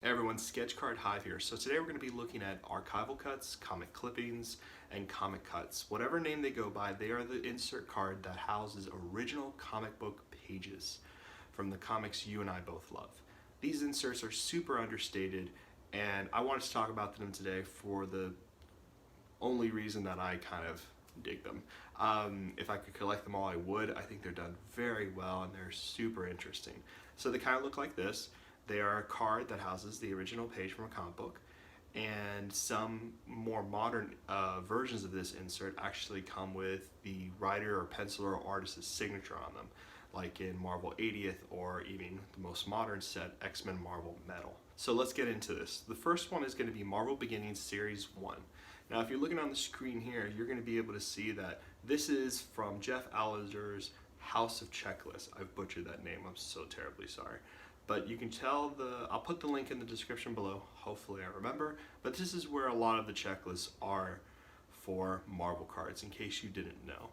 Hey everyone, Sketch Card Hive here. So today we're going to be looking at archival cuts, comic clippings, and comic cuts. Whatever name they go by, they are the insert card that houses original comic book pages from the comics you and I both love. These inserts are super understated, and I wanted to talk about them today for the only reason that I kind of dig them. If I could collect them all, I would. I think they're done very well and they're super interesting. So they kind of look like this. They are a card that houses the original page from a comic book, and some more modern versions of this insert actually come with the writer or penciler or artist's signature on them, like in Marvel 80th or even the most modern set, X-Men Marvel Metal. So let's get into this. The first one is going to be Marvel Beginnings Series 1. Now if you're looking on the screen here, you're going to be able to see that this is from Jeff Alazer's House of Checklists. I've butchered that name, I'm so terribly sorry. But you can tell I'll put the link in the description below, hopefully I remember, but this is where a lot of the checklists are for Marvel cards, in case you didn't know.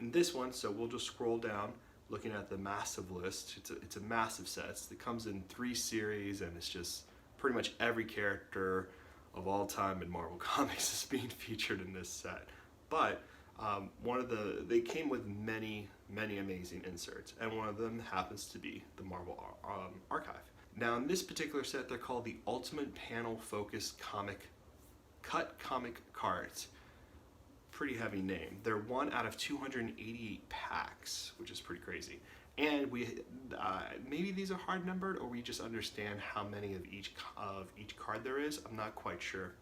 In this one, so we'll just scroll down, looking at the massive list. It's a massive set. It comes in 3 series, and it's just pretty much every character of all time in Marvel Comics is being featured in this set. But they came with many amazing inserts, and one of them happens to be the Marvel Archive. Now in this particular set, they're called the Ultimate Panel Focus Comic Cards. Pretty heavy name. They're 1 out of 288 packs, which is pretty crazy. And maybe these are hard numbered, or we just understand how many of each card there is. I'm not quite sure,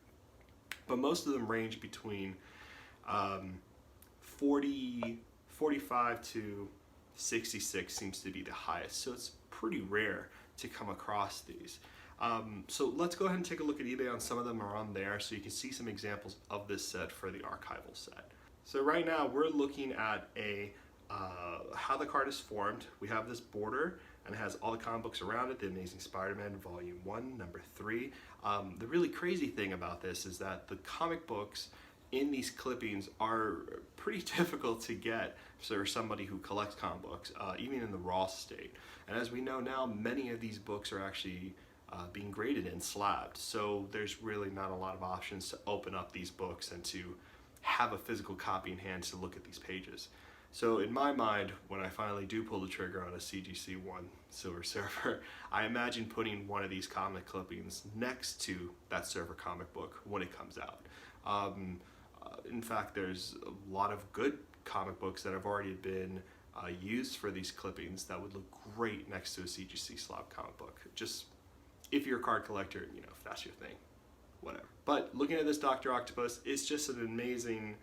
but most of them range between 45 to 66 seems to be the highest, so it's pretty rare to come across these. So let's go ahead and take a look at eBay on some of them are on there, so you can see some examples of this set for the archival set. So right now we're looking at how the card is formed. We have this border, and it has all the comic books around it, The Amazing Spider-Man Volume 1, number 3. The really crazy thing about this is that the comic books in these clippings are pretty difficult to get for somebody who collects comic books, even in the raw state. And as we know now, many of these books are actually being graded and slabbed, so there's really not a lot of options to open up these books and to have a physical copy in hand to look at these pages. So in my mind, when I finally do pull the trigger on a CGC1 Silver Surfer, I imagine putting one of these comic clippings next to that Surfer comic book when it comes out. In fact, there's a lot of good comic books that have already been used for these clippings that would look great next to a CGC slab comic book. Just if you're a card collector, you know, if that's your thing, whatever. But looking at this Dr. Octopus, it's just an amazing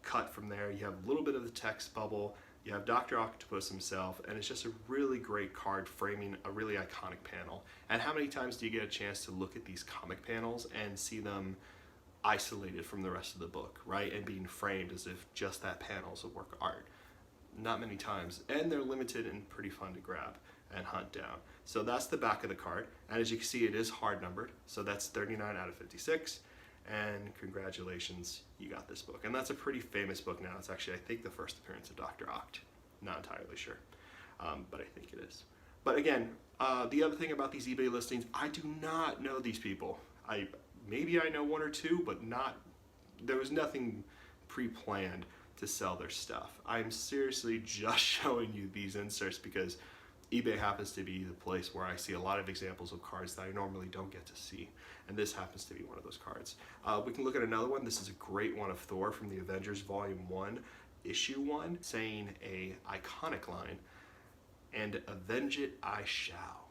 cut from there. You have a little bit of the text bubble, you have Dr. Octopus himself, and it's just a really great card framing a really iconic panel. And how many times do you get a chance to look at these comic panels and see them isolated from the rest of the book, right? And being framed as if just that panel is a work of art. Not many times. And they're limited and pretty fun to grab and hunt down. So that's the back of the card. And as you can see, it is hard numbered. So that's 39 out of 56. And congratulations, you got this book. And that's a pretty famous book now. It's actually, I think, the first appearance of Dr. Oct. Not entirely sure, but I think it is. But again, the other thing about these eBay listings, I do not know these people. Maybe I know one or two, but there was nothing pre-planned to sell their stuff. I'm seriously just showing you these inserts because eBay happens to be the place where I see a lot of examples of cards that I normally don't get to see, and this happens to be one of those cards. We can look at another one. This is a great one of Thor from the Avengers Volume 1, Issue 1, saying a iconic line, "And avenge it I shall."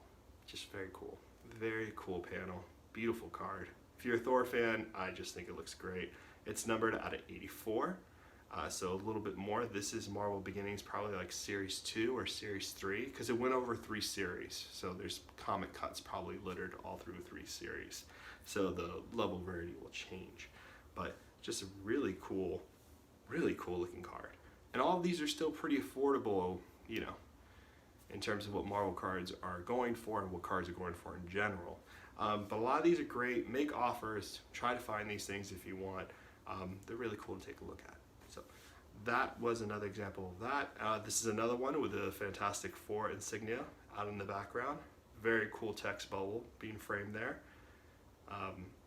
Just very cool. Very cool panel. Beautiful card. If you're a Thor fan, I just think it looks great. It's numbered out of 84, so a little bit more. This is Marvel Beginnings, probably like Series 2 or Series 3, because it went over 3 series. So there's comic cuts probably littered all through 3 series. So the level of rarity will change. But just a really cool looking card. And all of these are still pretty affordable, you know, in terms of what Marvel cards are going for and what cards are going for in general. But a lot of these are great. Make offers, try to find these things if you want. They're really cool to take a look at. So that was another example of that. This is another one with a Fantastic Four insignia out in the background. very cool text bubble being framed there.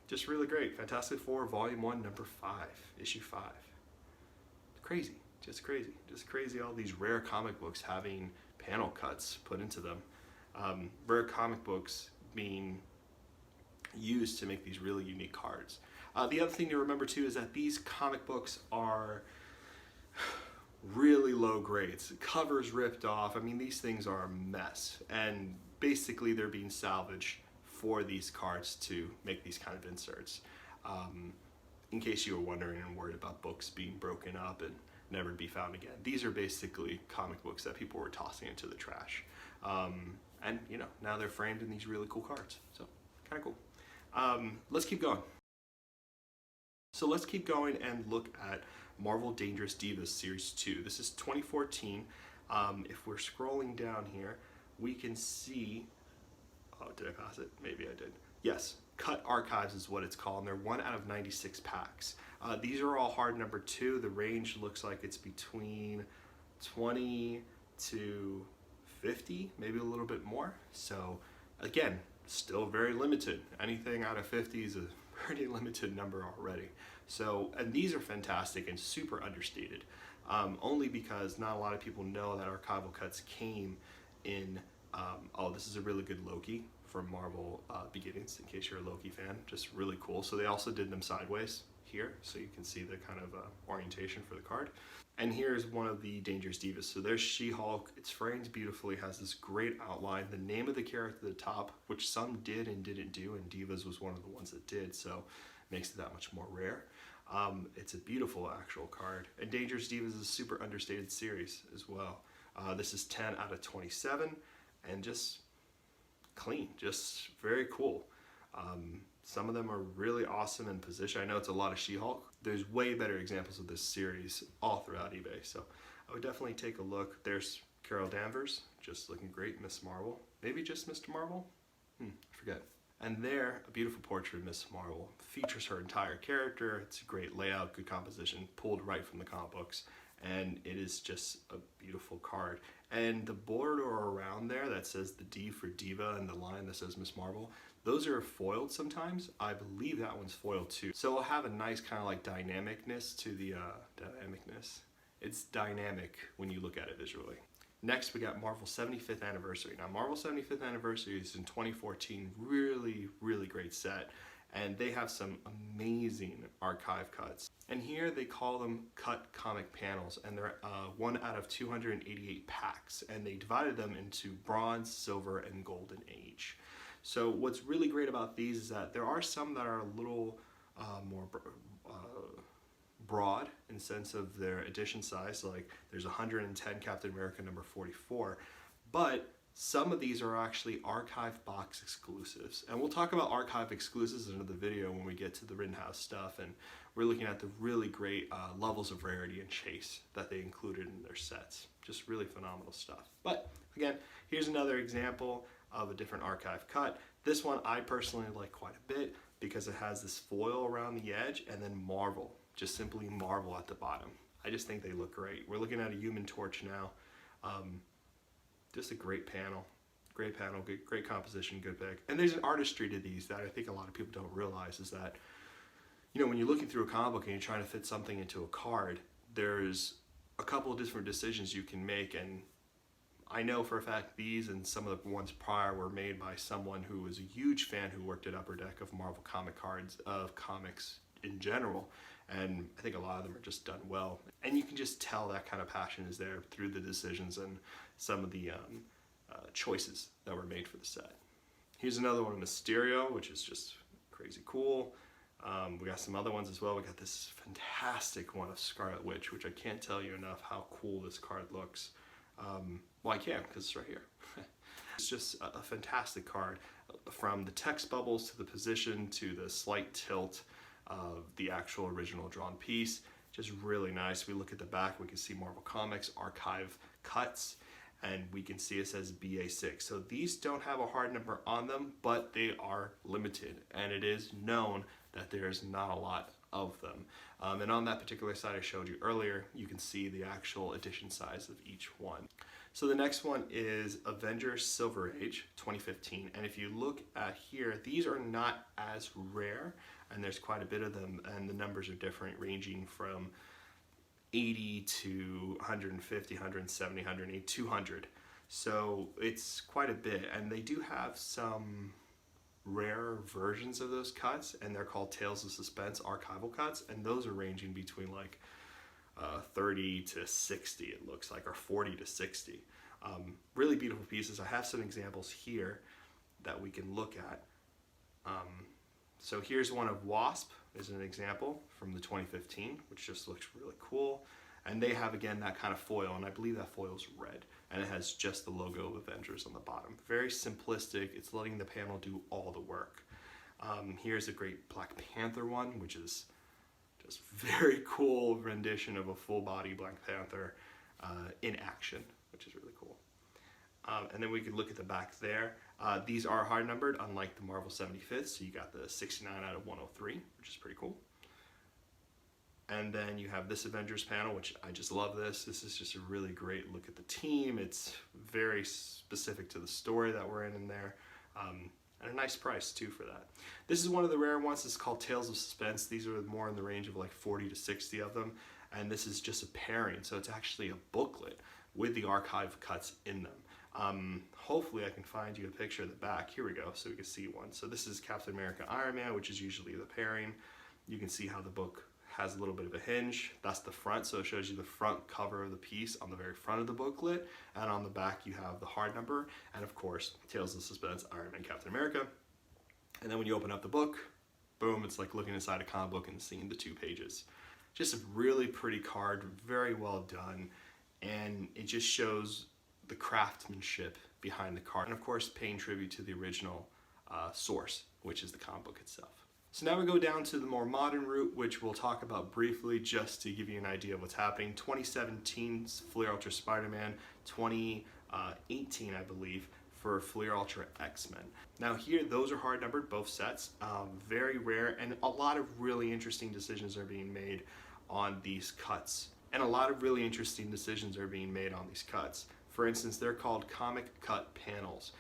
Just really great. Fantastic Four, Volume 1, Number 5, Issue 5. Crazy. Just crazy. Just crazy all these rare comic books having panel cuts put into them. Rare comic books being used to make these really unique cards. The other thing to remember too is that these comic books are really low grades. Covers ripped off. I mean, these things are a mess. And basically they're being salvaged for these cards to make these kind of inserts. In case you were wondering and worried about books being broken up and never to be found again. These are basically comic books that people were tossing into the trash. And you know, now they're framed in these really cool cards. So kind of cool. Let's keep going. So let's keep going and look at Marvel Dangerous Divas Series 2. This is 2014. If we're scrolling down here, we can see, oh, did I pass it? Maybe I did. Yes, Cut Archives is what it's called, and they're 1 out of 96 packs. These are all hard number 2. The range looks like it's between 20 to 50, maybe a little bit more. So again, still very limited. Anything out of 50 is a pretty limited number already. So, and these are fantastic and super understated, only because not a lot of people know that archival cuts came in, oh, this is a really good Loki from Marvel Beginnings, in case you're a Loki fan, just really cool. So they also did them sideways here, so you can see the kind of orientation for the card. And here's one of the Dangerous Divas. So there's She-Hulk. It's framed beautifully, has this great outline. The name of the character at the top, which some did and didn't do, and Divas was one of the ones that did, so makes it that much more rare. It's a beautiful actual card. And Dangerous Divas is a super understated series as well. This is 10 out of 27, and just clean, just very cool. Some of them are really awesome in position. I know it's a lot of She-Hulk. There's way better examples of this series all throughout eBay, so I would definitely take a look. There's Carol Danvers, just looking great. Miss Marvel, maybe just Mr. Marvel? I forget. And there, a beautiful portrait of Miss Marvel. Features her entire character. It's a great layout, good composition, pulled right from the comic books, and it is just a beautiful card. And the border around there that says the D for Diva and the line that says Miss Marvel, those are foiled sometimes. I believe that one's foiled too. So it'll have a nice kind of like dynamicness to the, It's dynamic when you look at it visually. Next, we got Marvel 75th Anniversary. Now, Marvel 75th Anniversary is in 2014, really, really great set. And they have some amazing archive cuts. And here they call them cut comic panels, and they're 1 out of 288 packs. And they divided them into bronze, silver, and golden age. So what's really great about these is that there are some that are a little more broad in the sense of their edition size. So like there's 110 Captain America number 44, but some of these are actually archive box exclusives. And we'll talk about archive exclusives in another video when we get to the Rittenhouse stuff, and we're looking at the really great levels of rarity and chase that they included in their sets. Just really phenomenal stuff. But again, here's another example of a different archive cut. This one I personally like quite a bit because it has this foil around the edge and then Marvel, just simply Marvel at the bottom. I just think they look great. We're looking at a Human Torch now. Just a great panel, great composition, good pick. And there's an artistry to these that I think a lot of people don't realize is that, you know, when you're looking through a comic book and you're trying to fit something into a card, there's a couple of different decisions you can make, and I know for a fact these and some of the ones prior were made by someone who was a huge fan who worked at Upper Deck of Marvel comic cards, of comics in general, and I think a lot of them are just done well. And you can just tell that kind of passion is there through the decisions and some of the choices that were made for the set. Here's another one of Mysterio, which is just crazy cool. We got some other ones as well. We got this fantastic one of Scarlet Witch, which I can't tell you enough how cool this card looks. Well, I can, because it's right here. It's just a fantastic card, from the text bubbles to the position to the slight tilt of the actual original drawn piece. Just really nice. We look at the back, we can see Marvel Comics archive cuts, and we can see it says BA6. So these don't have a hard number on them, but they are limited, and it is known that there's not a lot of them. And on that particular side I showed you earlier, you can see the actual edition size of each one. So the next one is Avengers Silver Age 2015. And if you look at here, these are not as rare, and there's quite a bit of them, and the numbers are different, ranging from 80 to 150, 170, 180, 200. So it's quite a bit, and they do have some rare versions of those cuts, and they're called Tales of Suspense archival cuts, and those are ranging between like 30 to 60, it looks like, or 40 to 60. Really beautiful pieces. I have some examples here that we can look at. So here's one of Wasp as an example from the 2015, which just looks really cool. And they have, again, that kind of foil, and I believe that foil is red, and it has just the logo of Avengers on the bottom. Very simplistic. It's letting the panel do all the work. Here's a great Black Panther one, which is just very cool rendition of a full body Black Panther in action, which is really cool. And then we could look at the back there. These are hard numbered, unlike the Marvel 75th, so you got the 69 out of 103, which is pretty cool. And then you have this Avengers panel, which I just love this. This is just a really great look at the team. It's very specific to the story that we're in there. And a nice price too for that. This is one of the rare ones. It's called Tales of Suspense. These are more in the range of like 40 to 60 of them. And this is just a pairing. So it's actually a booklet with the archive cuts in them. Hopefully I can find you a picture of the back. Here we go, so we can see one. So this is Captain America Iron Man, which is usually the pairing. You can see how the book has a little bit of a hinge. That's the front, so it shows you the front cover of the piece on the very front of the booklet, and on the back you have the hard number, and of course Tales of Suspense, Iron Man, Captain America. And then when you open up the book, boom, it's like looking inside a comic book and seeing the 2 pages. Just a really pretty card, very well done, and it just shows the craftsmanship behind the card, and of course paying tribute to the original source, which is the comic book itself. So now we go down to the more modern route, which we'll talk about briefly just to give you an idea of what's happening. 2017's Fleer Ultra Spider-Man, 2018, I believe, for Fleer Ultra X-Men. Now here, those are hard numbered, both sets, very rare, and a lot of really interesting decisions are being made on these cuts. For instance, they're called comic cut panels.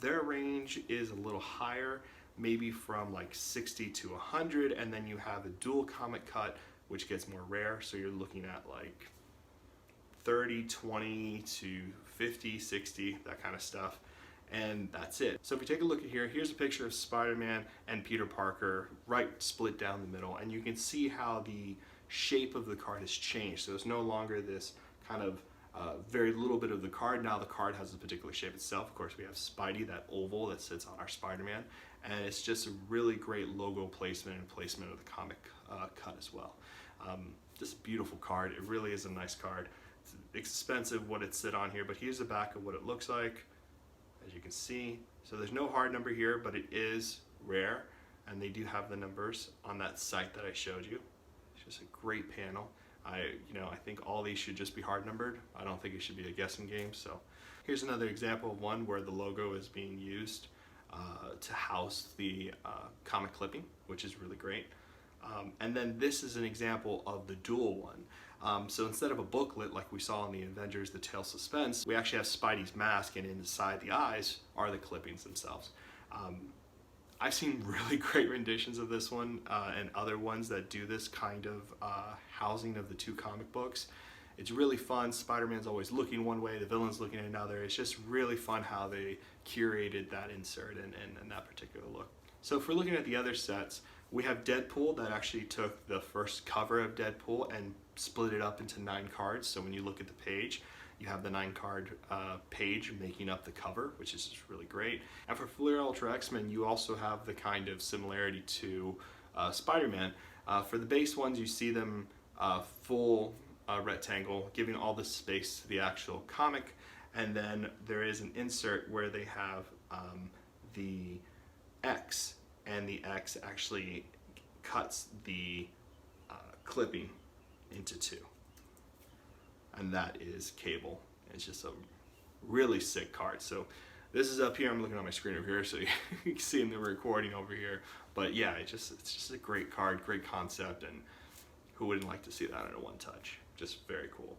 Their range is a little higher, maybe from like 60 to 100, and then you have a dual comic cut, which gets more rare, so you're looking at like 30, 20 to 50, 60, that kind of stuff, and that's it. So if we take a look at here, here's a picture of Spider-Man and Peter Parker right split down the middle, and you can see how the shape of the card has changed. So it's no longer this kind of very little bit of the card. Now the card has a particular shape itself. Of course, we have Spidey, that oval that sits on our Spider-Man, and it's just a really great logo placement and placement of the comic cut as well. Just a beautiful card. It really is a nice card. It's expensive what it's sit on here, but here's the back of what it looks like, as you can see. So there's no hard number here, but it is rare, and they do have the numbers on that site that I showed you. It's just a great panel. I think all these should just be hard numbered. I don't think it should be a guessing game. So here's another example of one where the logo is being used to house the comic clipping, which is really great. And then this is an example of the dual one. So instead of a booklet like we saw in the Avengers, the Tales of Suspense, we actually have Spidey's mask, and inside the eyes are the clippings themselves. I've seen really great renditions of this one and other ones that do this kind of housing of the 2 comic books. It's really fun. Spider-Man's always looking one way, the villain's looking another. It's just really fun how they curated that insert and that particular look. So if we're looking at the other sets, we have Deadpool that actually took the first cover of Deadpool and split it up into 9 cards. So when you look at the page, you have the 9-card page making up the cover, which is just really great. And for Fleer Ultra X-Men, you also have the kind of similarity to Spider-Man. For the base ones, you see them full rectangle, giving all the space to the actual comic. And then there is an insert where they have the X, and the X actually cuts the clipping into 2. And that is Cable. It's just a really sick card. So This is up here. I'm looking on my screen over here, so you can see the recording over here. But yeah, it's just a great card, great concept, and who wouldn't like to see that in a one touch? Just very cool.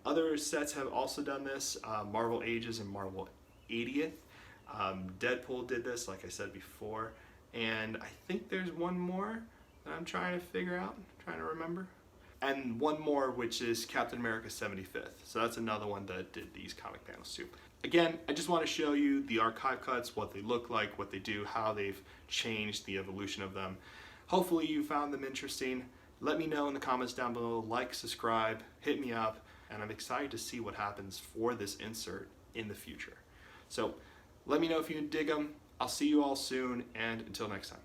Other sets have also done this. Marvel Ages and Marvel 80th. Deadpool did this, like I said before, and I think there's one more that I'm trying to figure out, trying to remember. And one more, which is Captain America 75th. So that's another one that did these comic panels too. Again, I just want to show you the archive cuts, what they look like, what they do, how they've changed, the evolution of them. Hopefully you found them interesting. Let me know in the comments down below, like, subscribe, hit me up, and I'm excited to see what happens for this insert in the future. So let me know if you dig them. I'll see you all soon, and until next time.